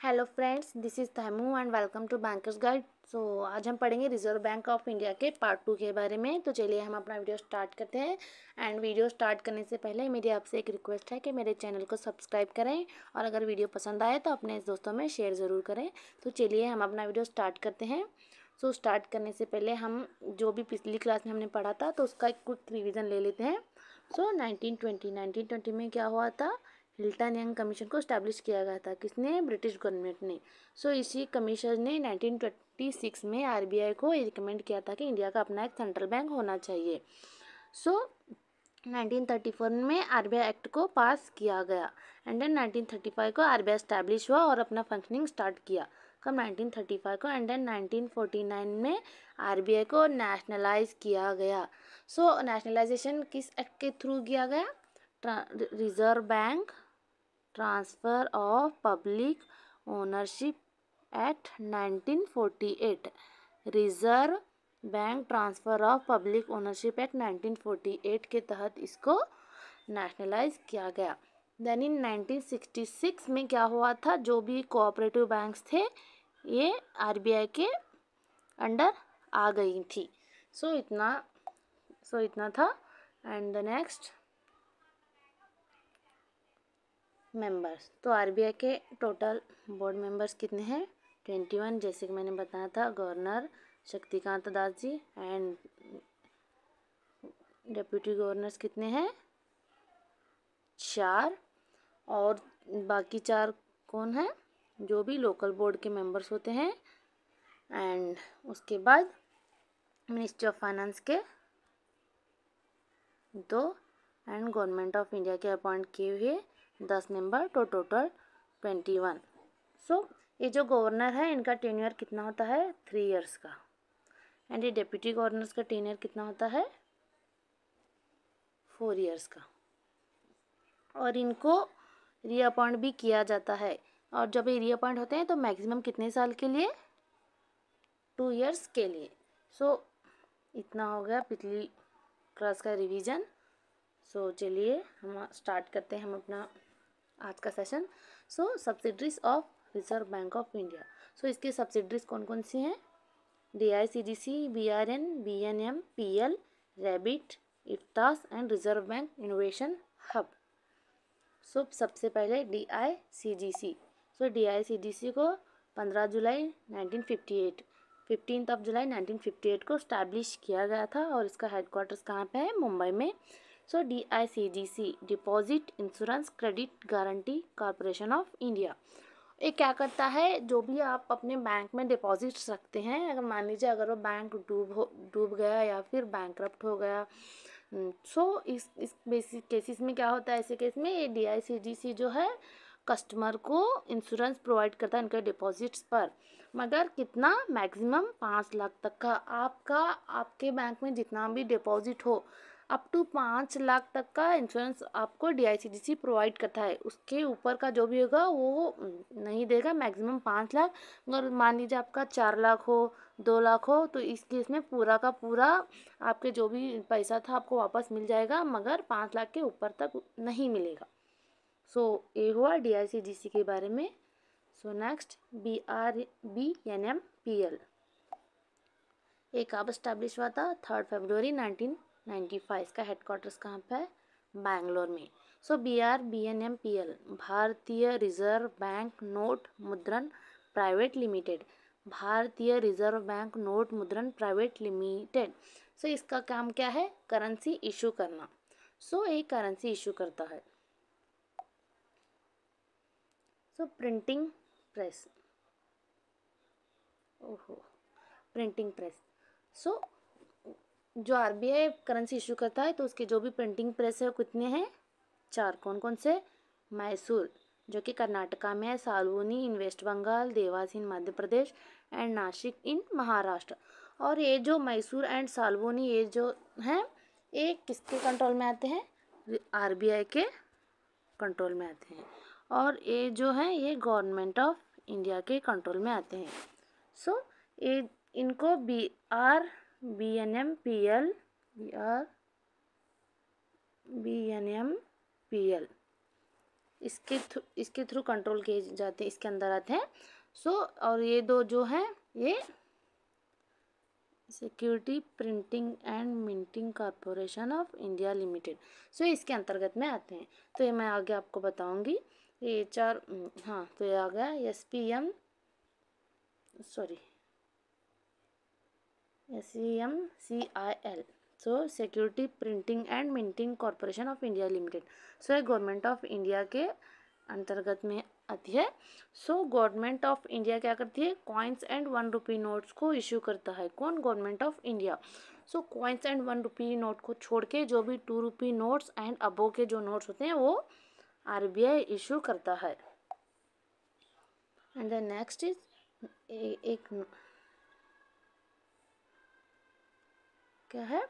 Hello friends, this is तैमू and welcome to bankers guide. So आज हम पढ़ेंगे रिजर्व बैंक ऑफ इंडिया के पार्ट 2 के बारे में। तो चलिए हम अपना वीडियो स्टार्ट करते हैं। एंड वीडियो स्टार्ट करने से पहले मेरी आपसे एक रिक्वेस्ट है कि मेरे चैनल को सब्सक्राइब करें और अगर वीडियो पसंद आए तो अपने दोस्तों में शेयर ज़रूर करें। तो चलिए हम अपना वीडियो स्टार्ट करते हैं। सो स्टार्ट करने से पहले हम जो भी पिछली क्लास में हमने पढ़ा था तो उसका एक क्विक रिविज़न ले लेते हैं। सो 1920 में क्या हुआ था? हिल्टन यंग कमीशन को स्टैब्लिश किया गया था। किसने? ब्रिटिश गवर्नमेंट ने। सो इसी कमीशन ने 1926 में आरबीआई को रिकमेंड किया था कि इंडिया का अपना एक सेंट्रल बैंक होना चाहिए। सो 1934 में आरबीआई एक्ट को पास किया गया एंड देन 1935 को आरबीआई स्टैब्लिश हुआ और अपना फंक्शनिंग स्टार्ट किया। कब? 1935 को। एंड देन 1949 में आरबीआई को नेशनलाइज किया गया। सो नेशनलाइजेशन किस एक्ट के थ्रू किया गया? Reserve bank transfer of public ownership act 1948। Reserve bank transfer of public ownership act 1948 के तहत इसको नेशनलाइज किया गया। देन इन 1966 में क्या हुआ था? जो भी कोऑपरेटिव बैंक्स थे ये आरबीआई के अंडर आ गई थी। सो इतना था। And the next members. तो आरबीआई के टोटल बोर्ड मेंबर्स कितने हैं? 21। जैसे कि मैंने बताया था, governor Shaktikanta Das ji and deputy governors कितने हैं? 4। और बाकी 4 कौन है? जो भी लोकल बोर्ड के मेंबर्स होते हैं। एंड उसके बाद मिनिस्ट्री ऑफ फाइनेंस के 2 एंड गवर्नमेंट ऑफ इंडिया के अपॉइंट किए हुए 10 मेंबर, तो टोटल 21। सो ये जो गवर्नर है इनका टेन्योर कितना होता है? 3 इयर्स का। एंड ये डेप्यूटी गवर्नर्स का टेन्योर कितना होता है? 4 इयर्स का। और इनको रीअपॉइंट भी किया जाता है। और जब ये रीअपॉइंट होते हैं तो मैक्सिमम कितने साल के लिए? 2 इयर्स के लिए। सो इतना हो गया पिछली क्लास का रिवीजन। सो चलिए हम स्टार्ट करते हैं हम अपना आज का session. So subsidiaries of reserve bank of India. So इसकी सब्सिडरीज कौन कौन सी हैं? DICGC, BRN, BNM, PL, ReBIT, IFTAS and reserve bank innovation hub. So सबसे पहले DICGC। सो DICGC को 15 जुलाई 1958 15 जुलाई 1958 को स्टैब्लिश किया गया था और इसका हेडक्वार्टर्स कहाँ पे है? मुंबई में। सो DICGC deposit insurance credit guarantee corporation of India. ये क्या करता है? जो भी आप अपने बैंक में डिपॉजिट्स रखते हैं, अगर मान लीजिए अगर वो बैंक डूब गया या फिर बैंकरप्ट हो गया, सो इस बेसिक केसेस में क्या होता है? ऐसे केस में ये DICGC जो है कस्टमर को इंश्योरेंस प्रोवाइड करता है उनके डिपॉजिट्स पर। मगर कितना? मैक्सिमम 5 लाख तक का। आपके बैंक में जितना भी डिपॉजिट हो अप टू 5 लाख तक का इंश्योरेंस आपको DICGC प्रोवाइड करता है। उसके ऊपर का जो भी होगा वो नहीं देगा। मैक्सिमम 5 लाख। अगर मान लीजिए आपका 4 लाख हो, 2 लाख हो, तो इस केस में पूरा का पूरा आपके जो भी पैसा था आपको वापस मिल जाएगा, मगर 5 लाख के ऊपर तक नहीं मिलेगा। सो ये हुआ DICGC के बारे में। So next BNMPL। ये कब स्टैब्लिश हुआ था? 3 फरवरी 1995। इसका हेडक्वार्टर्स कहाँ पे है? बैंगलोर में। सो BNMPL भारतीय रिजर्व बैंक नोट मुद्रण प्राइवेट लिमिटेड। भारतीय रिजर्व बैंक नोट मुद्रण प्राइवेट लिमिटेड। सो इसका काम क्या है? करेंसी इशू करना। सो ये करेंसी इशू करता है। सो प्रिंटिंग प्रेस। ओहो, प्रिंटिंग प्रेस। सो जो आरबीआई करेंसी इशू करता है तो उसके जो भी प्रिंटिंग प्रेस है वो कितने हैं? 4। कौन कौन से? मैसूर जो कि कर्नाटका में है, Salboni in West Bengal, Dewas in Madhya Pradesh and Nashik in Maharashtra. और ये जो मैसूर एंड सालवनी ये जो हैं ये किसके कंट्रोल में आते हैं? आरबीआई के कंट्रोल में आते हैं। और ये जो हैं ये गवर्नमेंट ऑफ इंडिया के कंट्रोल में आते हैं। सो ये इनको BNMPL इसके थ्रू कंट्रोल किए जाते हैं, इसके अंदर आते हैं। सो और ये दो जो हैं ये security printing and minting corporation of India limited, so इसके अंतर्गत में आते हैं। तो ये मैं आगे आपको बताऊंगी। ये चार हाँ, तो ये आ गया SEMCIL, so security printing and minting corporation of India limited. So ये गवर्नमेंट ऑफ इंडिया के अंतर्गत में आती है। सो गवर्नमेंट ऑफ इंडिया क्या करती है, कॉइन्स एंड 1 रुपी नोट्स को इशू करता है। कौन? Government of India. So coins and 1 rupee note को छोड़ के जो भी 2 रुपी नोट्स एंड अबो के जो नोट्स होते हैं वो RBI इशू करता है। एंड द नेक्स्ट इज एक क्या है,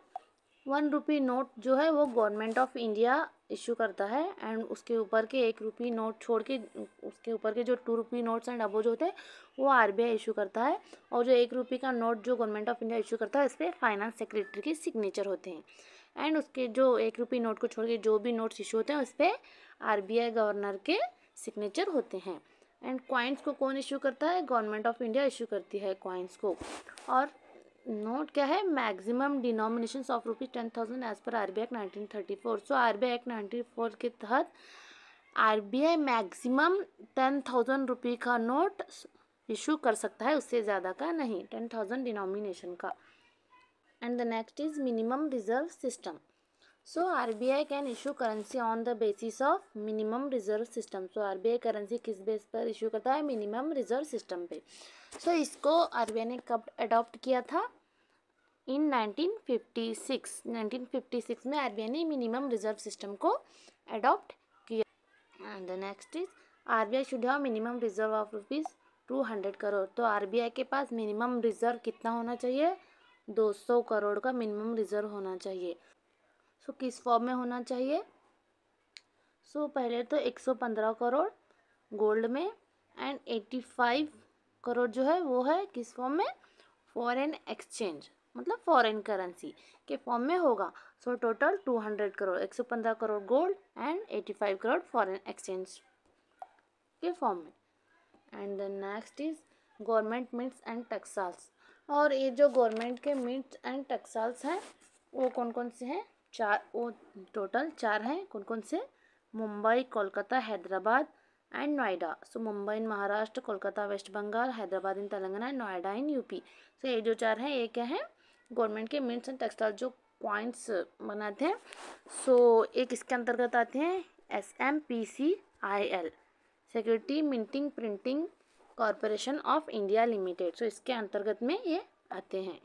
1 रुपी नोट जो है वो गवर्नमेंट ऑफ इंडिया इशू करता है। एंड उसके ऊपर के 1 रुपी नोट छोड़ के उसके ऊपर के जो 2 रुपी नोट्स एंड अबो जो होते हैं वो RBI इशू करता है। और जो 1 रुपी का नोट जो गवर्नमेंट ऑफ इंडिया इशू करता है इस पर फाइनेंस सेक्रेटरी के सिग्नेचर होते हैं। एंड उसके जो 1 रुपी नोट को छोड़ के जो भी नोट्स इशू होते हैं उस पर RBI गवर्नर के सिग्नेचर होते हैं। एंड कॉइन्स को कौन इशू करता है? गवर्नमेंट ऑफ इंडिया इशू करती है कॉइन्स को। और नोट क्या है, maximum denominations of ₹10,000 as per RBI act 1934। So RBI act 1934 के तहत RBI मैक्सिमम 10,000 रुपये का नोट इशू कर सकता है, उससे ज़्यादा का नहीं, 10,000 डिनोमिनेशन का। And the next is minimum reserve system. So RBI can issue currency on the basis of minimum reserve system. So RBI currency किस बेस पर इशू करता है? मिनिमम रिजर्व सिस्टम पे। सो इसको RBI ने कब अडॉप्ट किया था? इन 1956। 1956 में RBI ने मिनिमम रिजर्व सिस्टम को अडॉप्ट किया। And the next is RBI should have minimum reserve of ₹200 crore. तो RBI के पास मिनिमम रिजर्व कितना होना चाहिए? 200 करोड़ का मिनिमम रिजर्व होना चाहिए। सो किस फॉर्म में होना चाहिए? सो पहले तो 115 करोड़ गोल्ड में एंड 85 करोड़ जो है वो है किस फॉर्म में? फॉरेन एक्सचेंज, मतलब फॉरेन करेंसी के फॉर्म में होगा। So total 200 crore, 115 crore gold and 85 crore foreign exchange के फॉर्म में। And the next is government mints and टैक्साल्स। और ये जो गवर्नमेंट के मिंट्स एंड टैक्साल्स हैं वो कौन कौन से हैं? वो टोटल 4 हैं। कौन कौन से? Mumbai, Kolkata, Hyderabad and Noida. So Mumbai in Maharashtra, Kolkata West Bengal, Hyderabad in Telangana, Noida in UP। So ये जो 4 हैं ये क्या हैं? गवर्नमेंट के मिंट्स एंड टेक्सटाइल जो कॉइन्स बनाते हैं। सो एक इसके अंतर्गत आते हैं SMPCIL, security minting printing corporation of India limited. So इसके अंतर्गत में ये आते हैं।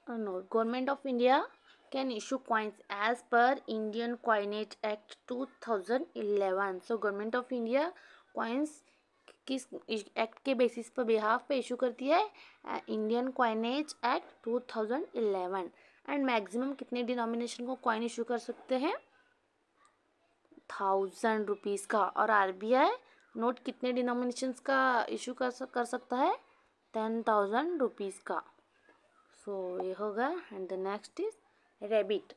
Government of India can issue coins as per Indian coinage act 2011। So government of India coins किस एक्ट के बेसिस पर बिहाफ पे इशू करती है? Indian coinage act 2011। And maximum कितने डिनोमिनेशन को कॉइन इशू कर सकते हैं? 1000 रुपीज़ का। और RBI नोट कितने डिनोमिनेशंस का इशू कर सकता है? 10,000 रुपीज़ का। सो ये होगा। And the next is ReBIT.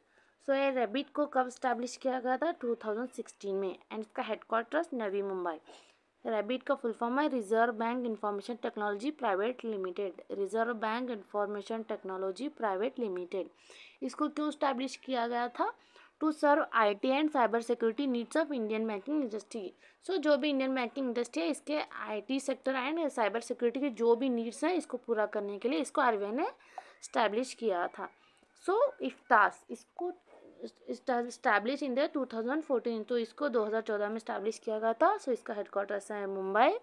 So ये रेबिट को कब स्टैब्लिश किया गया था? 2016 में। एंड इसका हेडक्वार्टर्स नवी मुंबई। रेबिट का फुल फॉर्म है reserve bank information technology private limited. Reserve bank information technology private limited. इसको क्यों स्टैब्लिश किया गया था? To serve IT and cyber security needs of Indian banking industry. So जो भी इंडियन बैंकिंग इंडस्ट्री है इसके IT sector and cyber security के जो भी नीड्स हैं इसको पूरा करने के लिए इसको RBI ने स्टैब्लिश किया था। सो इफ्तास इसको स्टैब्लिश इन द 2014। तो इसको 2014 में स्टैब्लिश किया गया था। सो इसका हेडक्वार्टर्स है Mumbai.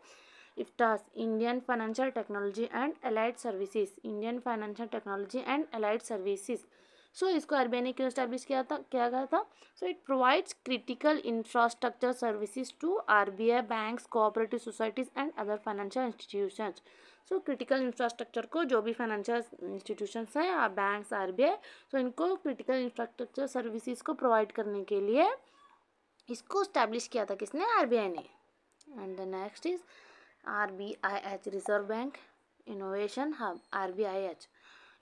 IFTAS Indian financial technology and allied services. Indian financial technology and allied services. So इसको RBI ने क्यों स्टैब्लिश किया गया था? So it provides critical infrastructure services to RBI banks, cooperative societies and other financial institutions. So critical infrastructure को जो भी financial institutions हैं बैंक्स, RBI, सो इनको क्रिटिकल इंफ्रास्ट्रक्चर सर्विसेज को प्रोवाइड करने के लिए इसको स्टैब्लिश किया था किसने? RBI ने। And the next is RBIH, reserve bank innovation hub. RBIH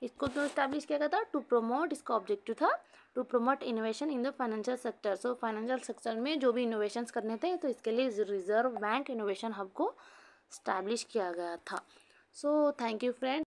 इसको क्यों स्टैब्लिश किया गया था? टू प्रमोट, इसका ऑब्जेक्टिव था to promote innovation in the financial sector. So financial sector में जो भी इनोवेशंस करने थे तो इसके लिए रिजर्व बैंक इनोवेशन हब को स्टैब्लिश किया गया था। So thank you friends.